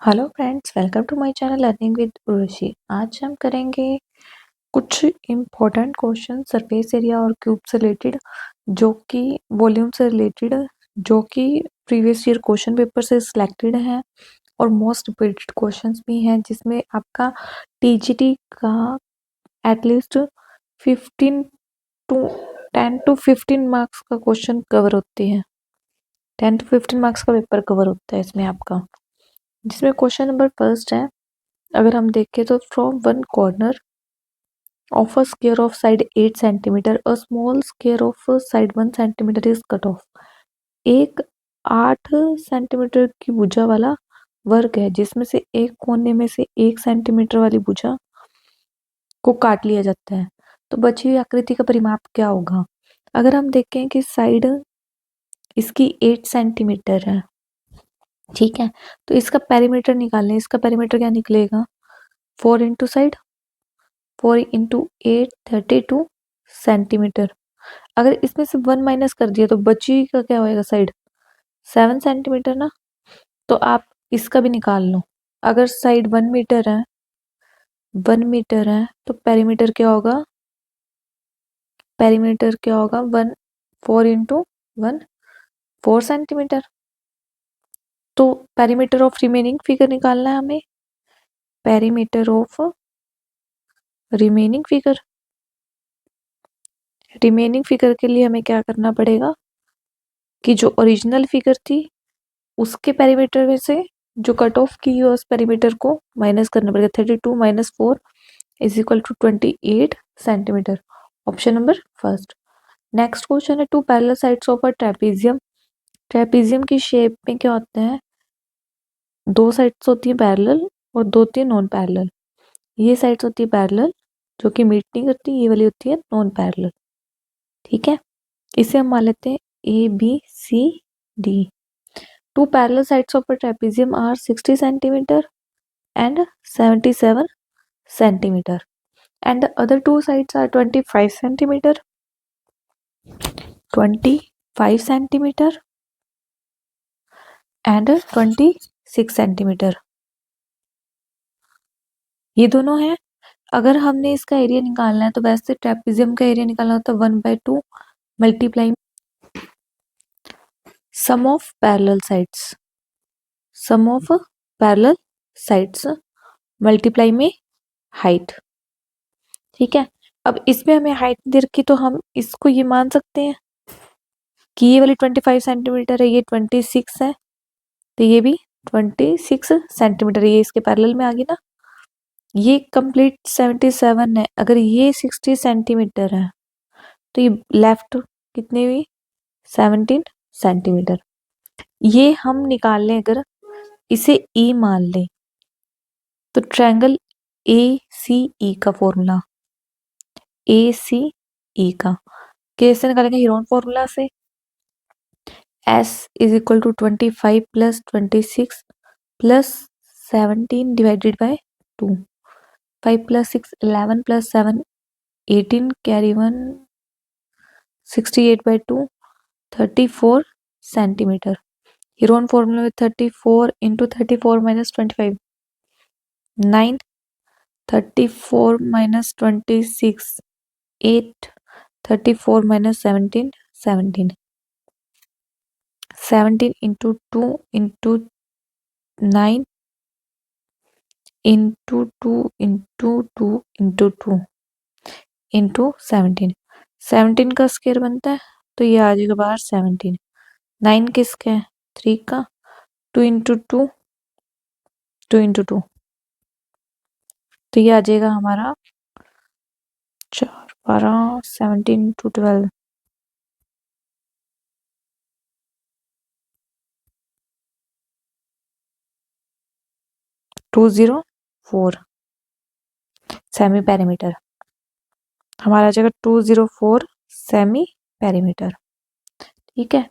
Hello friends, welcome to my channel learning with Urvashi. आज हम करेंगे कुछ इम्पोर्टेंट क्वेश्चन सरफेस एरिया और क्यूब से रिलेटेड, जो कि वॉल्यूम से रिलेटेड, जो कि प्रीवियस ईयर क्वेश्चन पेपर से सिलेक्टेड हैं और मोस्ट रिपीटेड क्वेश्चंस भी हैं, जिसमें आपका टीजीटी का एटलीस्ट 15 टू 10 टू 15 मार्क्स का क्वेश्चन कवर होते हैं। 10 टू 15 मार्क्स का पेपर कवर होता है इसमें आपका, जिसमें क्वेश्चन नंबर फर्स्ट है। अगर हम देखें तो from one corner of a square of side 8 centimetre a small square of side 1 centimetre is cut off. एक 8 सेंटीमीटर की भुजा वाला वर्ग है, जिसमें से एक कोने में से 1 सेंटीमीटर वाली भुजा को काट लिया जाता है, तो बची हुई आकृति का परिमाप क्या होगा। अगर हम देखें कि साइड इसकी 8 सेंटीमीटर है, ठीक है, तो इसका पेरीमीटर निकालने, इसका पेरीमीटर क्या निकलेगा, 4 इंटू साइड 4 इंटू 8 32 सेंटीमीटर। अगर इसमें से 1 माइनस कर दिया तो बची का क्या होएगा, साइड 7 सेंटीमीटर ना। तो आप इसका भी निकाल लो। अगर साइड 1 मीटर है, 1 मीटर है, तो पेरीमीटर क्या होगा, पेरीमीटर क्या होगा 1 4 इंटू 1 4 सेंटीमीटर। तो पेरीमीटर ऑफ रिमेनिंग फिगर निकालना है हमें, perimeter of remaining figure. Remaining figure के लिए हमें क्या करना पड़ेगा कि जो ओरिजिनल फिगर थी उसके पेरीमीटर में से जो कट ऑफ की है उस पेरीमीटर को माइनस करना पड़ेगा। 32 minus 4 is equal to 28 centimetre. Option number first. Next question है, two parallel sides of a trapezium. Trapezium की शेप में क्या होता है, दो साइड्स होती है पैरेलल और दो होती है नॉन पैरेलल। ये साइड्स होती है पैरेलल जो कि मीट नहीं करती, ये वाली होती है नॉन पैरेलल। ठीक है, इसे हम मान लेते हैं A B C D. Two parallel sides of a trapezium are 60 centimeter and 77 centimeter, and the other two sides are 25 centimeter, 25 centimeter and 26 centimeter। ये दोनों हैं। अगर हमने इसका एरिया निकालना है तो वैसे ट्रेपेजियम का एरिया निकालना होता है 1/2 multiply sum of parallel sides, sum of parallel sides multiply में हाइट। ठीक है, अब इसमें हमें हाइट दे रखी, तो हम इसको ये मान सकते हैं कि ये वाली 25 सेंटीमीटर है, ये 26 है, तो ये भी 26 सेंटीमीटर, ये इसके पैरेलल में आ गई ना। ये कंप्लीट 77 है, अगर ये 60 सेंटीमीटर है तो ये लेफ्ट कितनी हुई, 17 सेंटीमीटर। ये हम निकाल लें, अगर इसे ई मान लें तो ट्रायंगल ए सी ई का फॉर्मूला, ए सी ई का कैसे निकालेंगे, हीरोन फॉर्मूला से। S is equal to 25 plus 26 plus 17 divided by 2. 5 plus 6 11 plus 7 18, carry 1 68 by 2 34 centimeter. Here on formula with 34 into 34 minus 25 9, 34 minus 26 8, 34 minus 17 17, 17 into 2 into 9 into 2 into 2 into 2 into 17। 17 का square बनता है तो ये आ जाएगा बाहर 17। 9 किसका है, 3 का, 2 into 2 2 into 2, तो ये आ जाएगा हमारा 4 12 17 into 12 204 सेमी पेरीमीटर। हमारा आ जाएगा 204 सेमी पेरीमीटर। ठीक है,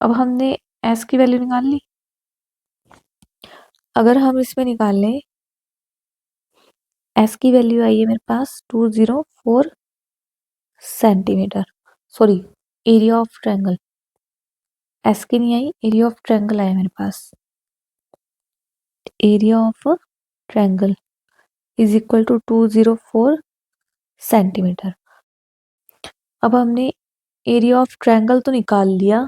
अब हमने एस की वैल्यू निकाल ली। अगर हम इसमें निकाल लें, एस की वैल्यू आई है मेरे पास 204 centimetre, sorry area of triangle, S की नहीं आई, एरिया ऑफ ट्रायंगल आया मेरे पास। Area of triangle is equal to 204 centimetre. अब हमने एरिया ऑफ ट्रायंगल तो निकाल लिया,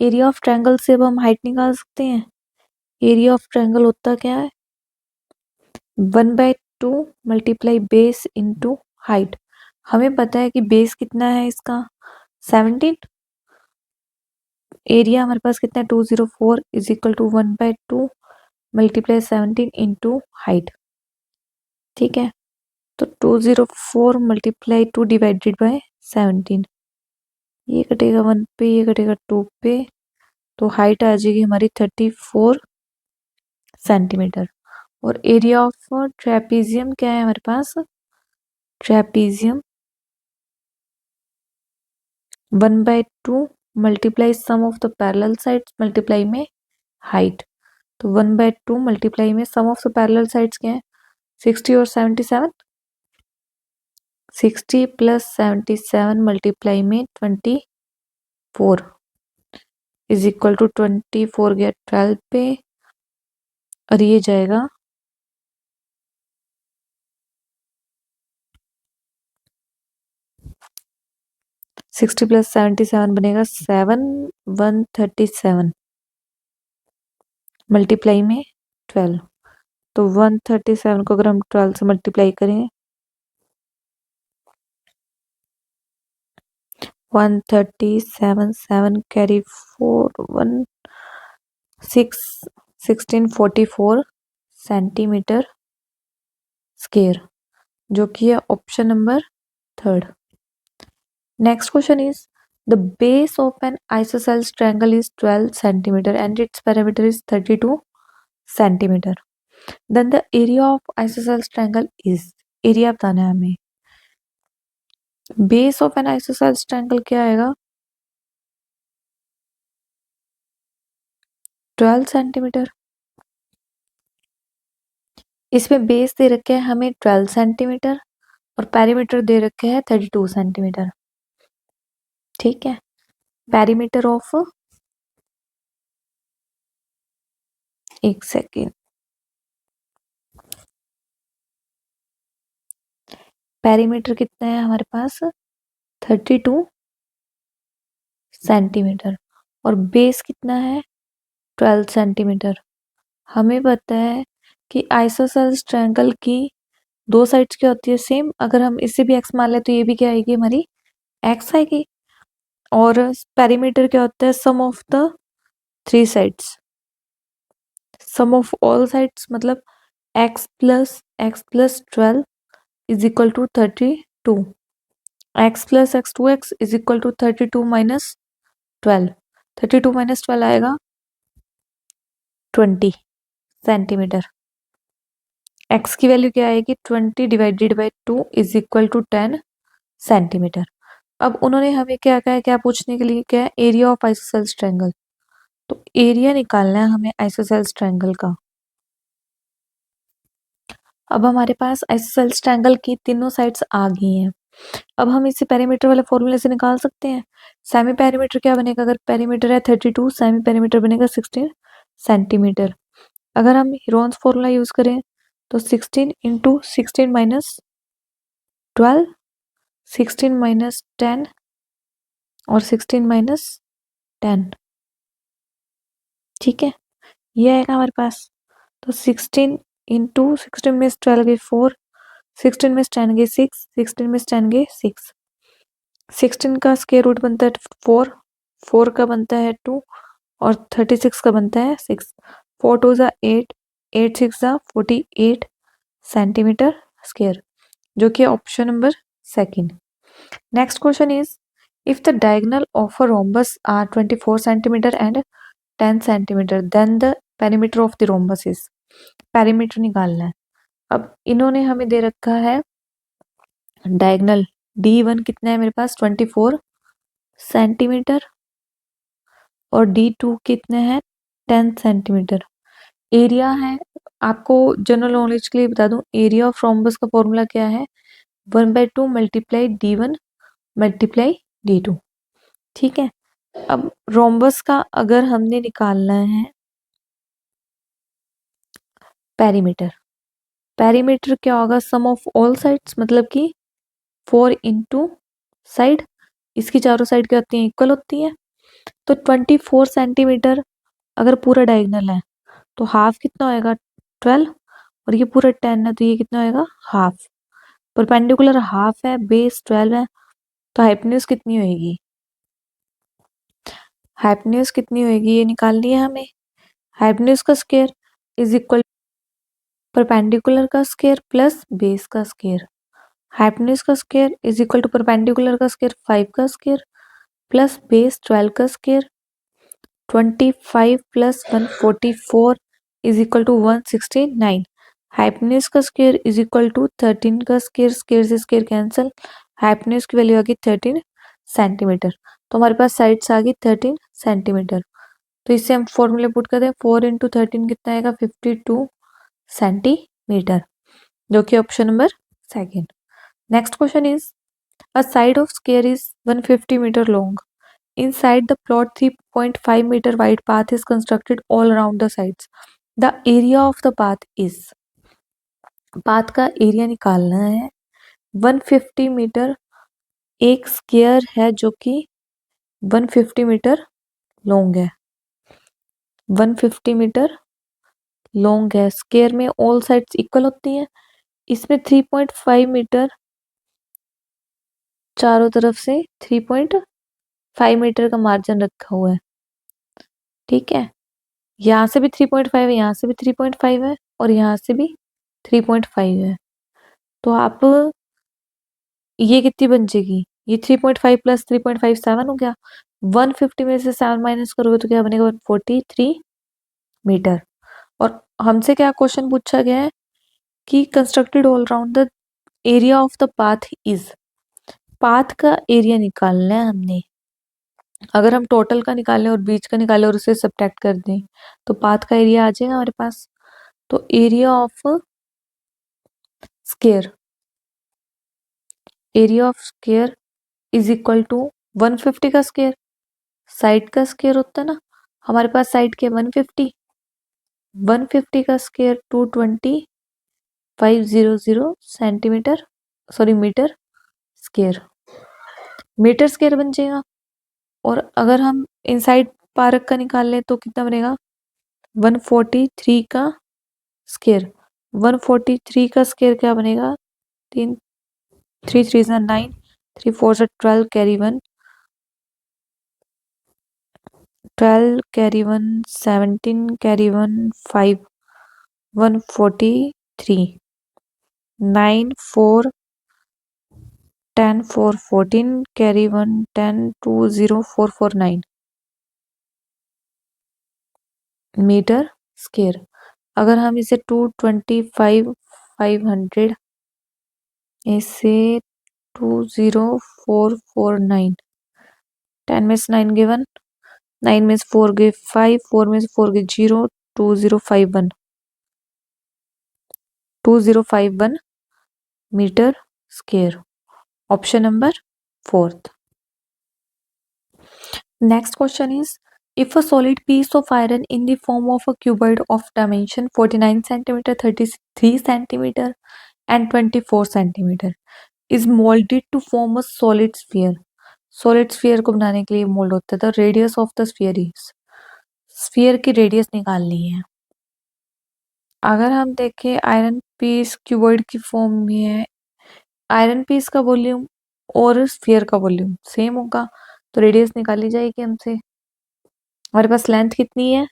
एरिया ऑफ ट्रायंगल से अब हम हाइट निकाल सकते हैं। एरिया ऑफ ट्रायंगल होता क्या है, 1/2 मल्टीप्लाई बेस इंटू हाइट। हमें पता है कि बेस कितना है इसका 17, एरिया हमारे पास कितना है 204 is equal to 1/2 multiply 17 into height. ठीक है, तो 204 मल्टीप्लाई 2 डिवाइडेड बाय 17, ये कटेगा 1 पे, ये कटेगा 2 पे, तो हाइट आ जाएगी हमारी 34 सेंटीमीटर। और एरिया ऑफ ट्रेपीजियम क्या है हमारे पास, trapezium 1/2 multiply sum of the parallel sides multiply में हाइट। तो 1/2 मल्टीप्लाई में sum of the parallel sides क्या है 60 और 77, 60 प्लस 77 मल्टीप्लाई में 24 इज इक्वल टू 24 गया 12 पे, और ये जाएगा 60 प्लस 77 बनेगा 137 मल्टीप्लाई में 12। तो 137 को अगर हम 12 से मल्टीप्लाई करें 137 7 कैरी 4 1 6 1644 सेंटीमीटर स्क्वायर, जो कि है option number 3rd। Next question is the base of an isosceles triangle is 12 centimetre and its parameter is 32 centimetre, then the area of isosceles triangle is, area बताना है हमें। Base of an isosceles triangle क्या आएगा 12 centimetre. इसमें base दे रखे है हमें 12 centimetre और पेरीमीटर दे रखे है 32 सेंटीमीटर। ठीक है, पेरीमीटर ऑफ, एक सेकेंड, पेरीमीटर कितना है हमारे पास 32 सेंटीमीटर और बेस कितना है 12 सेंटीमीटर। हमें पता है कि आइसोसेल्स ट्रायंगल की दो साइड्स क्या होती है सेम, अगर हम इसे भी एक्स मान ले तो ये भी क्या आएगी हमारी एक्स आएगी। और पेरीमीटर क्या होता है sum of the 3 sides, sum of all sides, मतलब x plus 12 is equal to 32, x plus x 2x is equal to 32 minus 12, 32 minus 12 आएगा 20 सेंटीमीटर। x की वैल्यू क्या आएगी 20 divided by 2 is equal to 10 centimetre. अब उन्होंने हमें क्या कहा है, क्या पूछने के लिए क्या है, एरिया ऑफ आइसोसेल्स ट्रायंगल। तो एरिया निकालना है हमें आइसोसेल्स ट्रायंगल का। अब हमारे पास आइसोसेल्स ट्रायंगल की तीनों साइड्स आ गई हैं। अब हम इसे पेरीमीटर वाले फॉर्मूले से निकाल सकते हैं। सेमी पेरीमीटर क्या बनेगा, अगर पेरीमीटर है 32, सेमी पेरीमीटर बनेगा 16 सेंटीमीटर। अगर हम हीरोन्स फॉर्मूला यूज करें तो 16 इंटू 16 माइनस 12, 16 माइनस 10 और 16 माइनस 10। ठीक है, ये आएगा हमारे पास। तो 16 इंटू 16 में 12 गए 4, 16 में 10 गए 6, 16 में 10 गए 6, 16 का स्क्वायर रूट बनता है 4, 4 का बनता है 2 और 36 का बनता है 6, 4 2 ज़ा 8, 8 6 ज़ा 48 सेंटीमीटर स्क्वायर, जो कि option number 2nd। Next question is if the diagonal of a rhombus are 24 centimetre and 10 centimetre then the perimeter of the rhombus is, perimeter निकालना है। अब इन्होंने हमें दे रखा है डायगोनल D1 कितना है मेरे पास 24 सेंटीमीटर और D2 कितने हैं 10 सेंटीमीटर। एरिया है, आपको जनरल नॉलेज के लिए बता दूं, एरिया ऑफ रोम्बस का फॉर्मूला क्या है 1/2 मल्टीप्लाई D1 मल्टीप्लाई D2। ठीक है, अब रोम्बस का अगर हमने निकालना है पेरीमीटर। पेरीमीटर क्या होगा? सम ऑफ ऑल साइड्स, मतलब कि 4 इंटू साइड, इसकी चारों साइड क्या होती हैं? इक्वल होती हैं। तो 24 सेंटीमीटर अगर पूरा डायगोनल है तो हाफ कितना होएगा? 12। और ये पूरा 10 है तो ये कितना होएगा? हाफ। परपेंडिकुलर हाफ है, बेस 12 है, तो हाइपोटेन्यूज कितनी होएगी? हाइपोटेन्यूज कितनी होएगी ये निकालनी है हमें। हाइपोटेन्यूज का स्क्वायर इज इक्वल परपेंडिकुलर का स्क्वायर प्लस बेस का स्क्वायर। हाइपोटेन्यूज का square is equal to perpendicular का स्क्वायर 5 का स्क्वायर प्लस बेस 12 का square. 25 plus 144 is equal to 169। Hypotenuse का स्क्वायर इज इक्वल टू 13 का स्क्वायर, स्क्वायर से स्क्वायर कैंसिल, हाइपोटेन्यूज की वैल्यू आ गई 13 सेंटीमीटर। तो हमारे पास साइड्स आ गई 13 सेंटीमीटर। तो इससे हम फॉर्मूले पुट करते हैं, 4 इंटू 13 कितना आएगा? 52 सेंटीमीटर, जो कि option number second. Next question is a side of square is 150 meter long. Inside the plot 3.5 meter wide path is constructed all around the sides. The area of the path is, path का area निकालना है। 150 metre एक square है जो कि 150 metre long है। 150 metre long है। Square में ऑल साइड्स इक्वल होती हैं। इसमें 3.5 मीटर चारों तरफ से 3.5 मीटर का मार्जिन रखा हुआ है। ठीक है, यहाँ से भी 3.5 है, यहाँ से भी 3.5 है और यहाँ से भी 3.5 है। तो आप ये कितनी बन जाएगी? ये 3.5 प्लस 3.5 7 हो गया। 150 में से 7 माइनस करोगे तो क्या बनेगा? 143 मीटर। और हमसे क्या क्वेश्चन पूछा गया है कि constructed all round the area of the path is. Path का एरिया निकालना है हमने। अगर हम टोटल का निकालें और बीच का निकालें और उसे सब्ट्रैक्ट कर दें तो पाथ का एरिया आ जाएगा हमारे पास। तो area of square, area of square is equal to 150 का स्क्वायर, साइड का स्क्वायर होता है ना। हमारे पास साइड के 150, 150 का square 22500 centimetre, sorry metre square, metre square बन जाएगा। और अगर हम इनसाइड पार्क का निकाल लें तो कितना बनेगा? 143 का स्क्वायर। 143 का स्क्वायर क्या बनेगा? 3 3 3 9, 3 4 12, carry 1 12, carry 1 17, carry 1 5, 143, 9 4 10 4 14, carry 1 10 2 0 4 4 9 metre square. अगर हम इसे 225 500 इसे 20449, 10 में से 9 गिवन, 9 में से 4 गए 5, 4 में से 4 गए 0, 2051 2051 metre square. Option number fourth. Next question is, if a solid piece of iron in the form of a cuboid of dimension 49 centimeter, 33 centimeter and 24 centimeter is molded to form a solid sphere. Solid sphere को बनाने के लिए mould होता है। The radius of the sphere is, sphere की radius निकालनी है। अगर हम देखें आयरन पीस क्यूबॉइड की फॉर्म में है, आयरन पीस का वॉल्यूम और स्फीयर का वॉल्यूम सेम होगा तो रेडियस निकाली जाएगी हमसे। हमारे पास लेंथ कितनी है?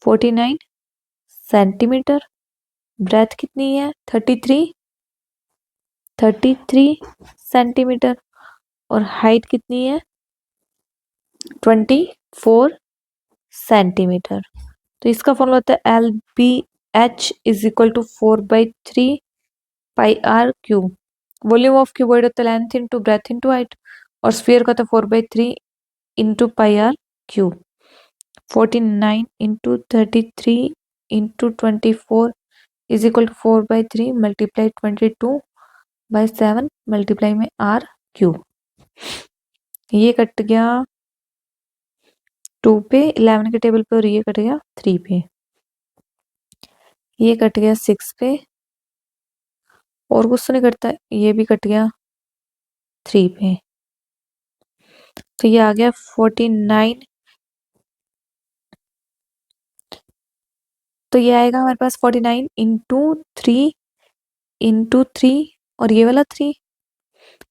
49 सेंटीमीटर। ब्रेथ कितनी है? 33 सेंटीमीटर। और हाइट कितनी है? 24 सेंटीमीटर। तो इसका फॉर्मूला होता है L B H is equal to 4/3 pi r cube. Volume of cuboid होता है length into breadth into height, और स्फीयर का होता है 4/3 into pi r cube. 49 into 33 into 24 is equal to 4/3 multiply 22/7 multiply में आर क्यूब। ये cut गया 2 पे, 11 के टेबल पे, और ये कट गया 3 पे। ये कट गया 6 पे, और कुछ तो नहीं कटता, ये भी कट गया 3 पे, तो ये आ गया 49। तो ये आएगा हमारे पास 49 इंटू थ्री और ये वाला 3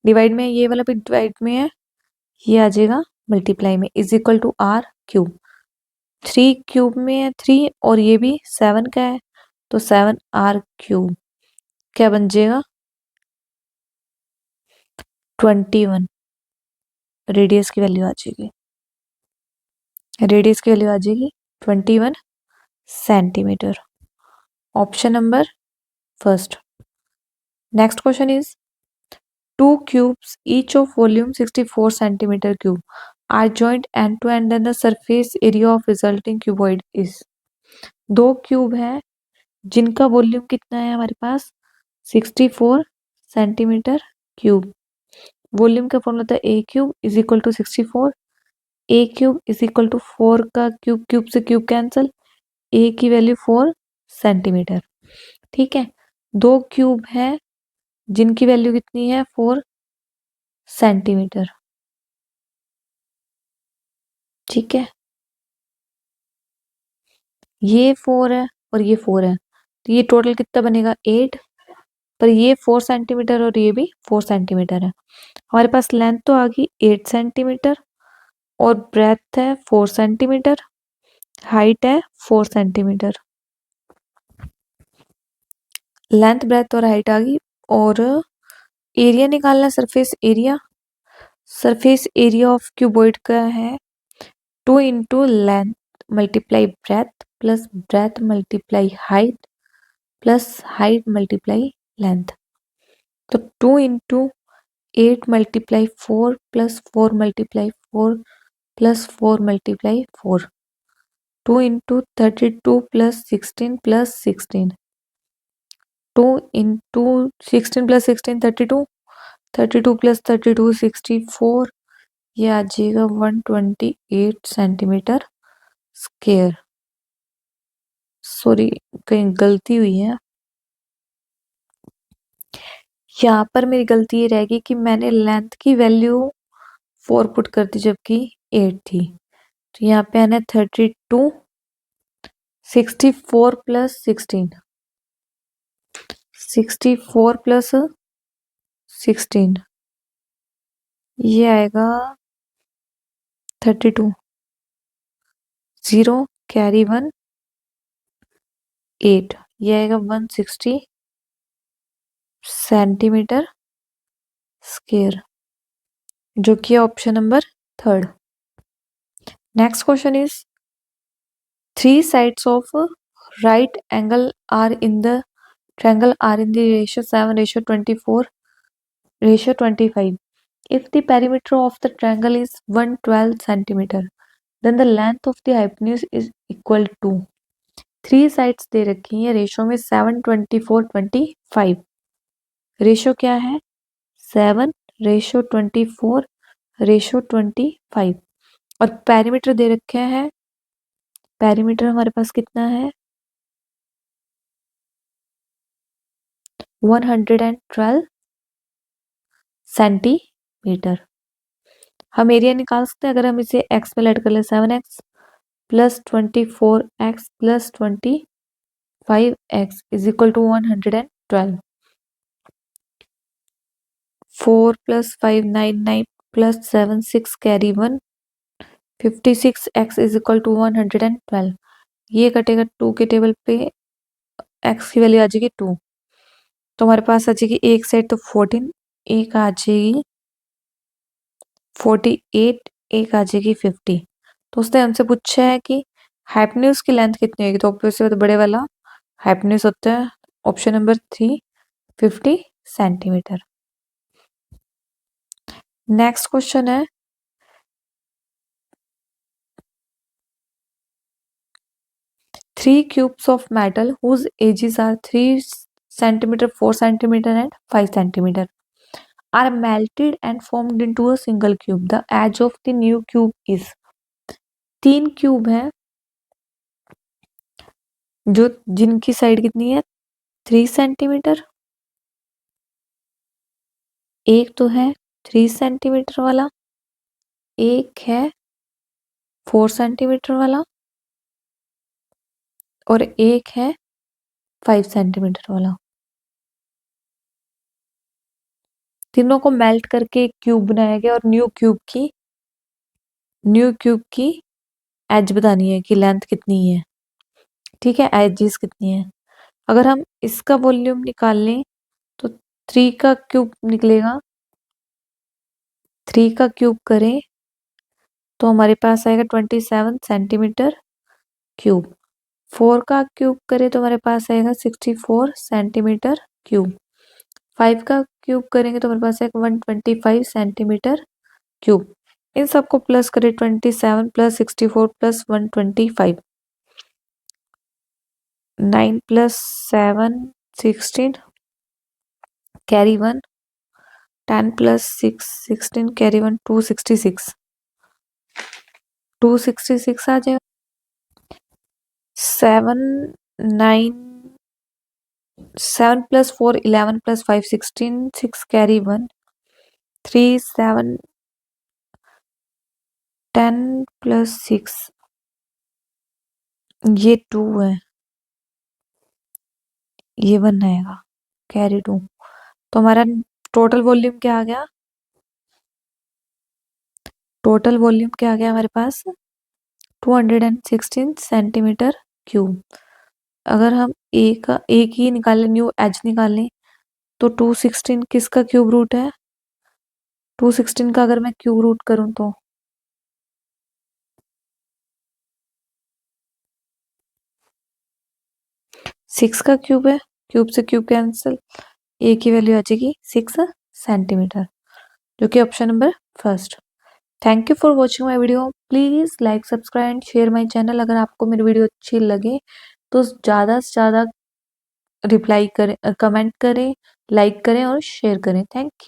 डिवाइड में, ये वाला भी डिवाइड में है, ये आ जाएगा मल्टीप्लाई में, is equal to r cube. 3 cube में है 3 और ये भी 7 का है, तो 7 आर क्यूब क्या बन जाएगा 21। रेडियस की वैल्यू आ जाएगी, रेडियस की वैल्यू आ जाएगी 21 centimetre. Option number first. Next question is two cubes each of volume 64 centimeter cube are joined end to end and the surface area of resulting cuboid is। दो cube है जिनका volume कितना है हमारे पास 64 centimetre cube. Volume का formula था a cube is equal to 64, a cube is equal to 4 का क्यूब, क्यूब से क्यूब कैंसल, ए की वैल्यू 4 सेंटीमीटर। ठीक है, दो क्यूब है जिनकी वैल्यू कितनी है 4 सेंटीमीटर। ठीक है, ये 4 है और ये 4 है, तो ये टोटल कितना बनेगा 8, पर ये 4 सेंटीमीटर और ये भी 4 सेंटीमीटर है। हमारे पास लेंथ तो आ गई 8 सेंटीमीटर और ब्रेथ है 4 सेंटीमीटर, हाइट है 4 सेंटीमीटर। लेंथ ब्रेथ और हाइट आ गई, और एरिया निकालना, surface area. Surface area of cuboid का है 2 into length multiply breath plus breadth multiply height plus height multiply length. तो 2 into 8 multiply 4 plus 4 multiply 4 plus 4 multiply 4, 2 into 32 plus 16 2 into 16 plus 16 32, 32 plus 32 64, ये आ जाएगा 128 centimetre square. Sorry, कहीं गलती हुई है, यहाँ पर मेरी गलती ये रहेगी कि मैंने लेंथ की वैल्यू 4 पुट कर दी जबकि 8 थी, तो यहाँ पे आना 32, 64 प्लस 16, 64 प्लस 16, ये आएगा 32, 0 कैरी 1 8, ये आएगा 160 सेंटीमीटर स्क्वायर, जो कि option number third. Next question is three sides of right angle are in the triangle are in the ratio 7 ratio 24 ratio 25 if the perimeter of the triangle is 112 centimeter then the length of the hypotenuse is equal to। Three sides दे रखी है ratio में 7 24 25, ratio क्या है 7 ratio 24 ratio 25, और perimeter दे रखे हैं, perimeter हमारे पास कितना है 112 सेंटीमीटर। हम एरिया निकाल सकते हैं अगर हम इसे एक्स में लेट कर ले, 7x plus 24x plus 25x is equal to 112, 4 plus 5 9 9 plus 7 6 carry 1 56x is equal to 112। ये कटेगा 2 के टेबल पे, x की वैल्यू आ जाएगी 2, तो हमारे पास आ जाएगी एक साइड तो 14, एक आ जाएगी 48, एक आ जाएगी 50। तो उसने हमसे पूछा है कि हाइपोटेन्यूज की लेंथ कितनी होगी, तो ऑब्वियसली तो बड़े वाला हाइपोटेन्यूज होता है option number 3 50 centimetre. Next question है three cubes of metal whose edges are 3 centimetre 4 centimetre and 5 centimetre are melted and formed into a single cube. The edge of the new cube is। तीन cube है जो जिनकी side कितनी है 3 centimetre, एक तो है 3 सेंटीमीटर वाला, एक है 4 सेंटीमीटर वाला, और एक है 5 सेंटीमीटर वाला। तीनों को मेल्ट करके एक क्यूब बनाया गया और न्यू क्यूब की एज बतानी है कि लेंथ कितनी है, ठीक है, एजेस कितनी है। अगर हम इसका वॉल्यूम निकाल लें तो 3 का क्यूब निकलेगा, 3 का क्यूब करें तो हमारे पास आएगा 27 सेंटीमीटर क्यूब। 4 का क्यूब करें तो हमारे पास आएगा 64 सेंटीमीटर क्यूब। 5 का क्यूब करेंगे तो हमारे पास आएगा 125 सेंटीमीटर क्यूब। इन सबको प्लस करें 27 plus 64 plus 125, 9 plus 7 16, carry 1, 10 plus 6 16, carry 1 266, 266 आ जाएगा। 7 9 7 प्लस 4 11 प्लस 5 16, 6 कैरी 1 3 7 10 प्लस 6 ये 2 है, ये 1 आएगा, कैरी 2। तो हमारा टोटल वॉल्यूम क्या आ गया, टोटल वॉल्यूम क्या आ गया हमारे पास 216 सेंटीमीटर क्यूब। अगर हम एक ही निकालें, न्यू एज निकालें तो 216 किसका क्यूब रूट है, 216 का अगर मैं क्यूब रूट करूं तो 6 का क्यूब है, क्यूब से क्यूब कैंसिल, ए की वैल्यू आ जाएगी 6 सेंटीमीटर, जो कि option number first. Thank you for watching my video. Please like subscribe and share my channel. अगर आपको मेरी वीडियो अच्छी लगे तो ज़्यादा से ज़्यादा रिप्लाई करें, कमेंट करें, लाइक करें और शेयर करें। Thank you.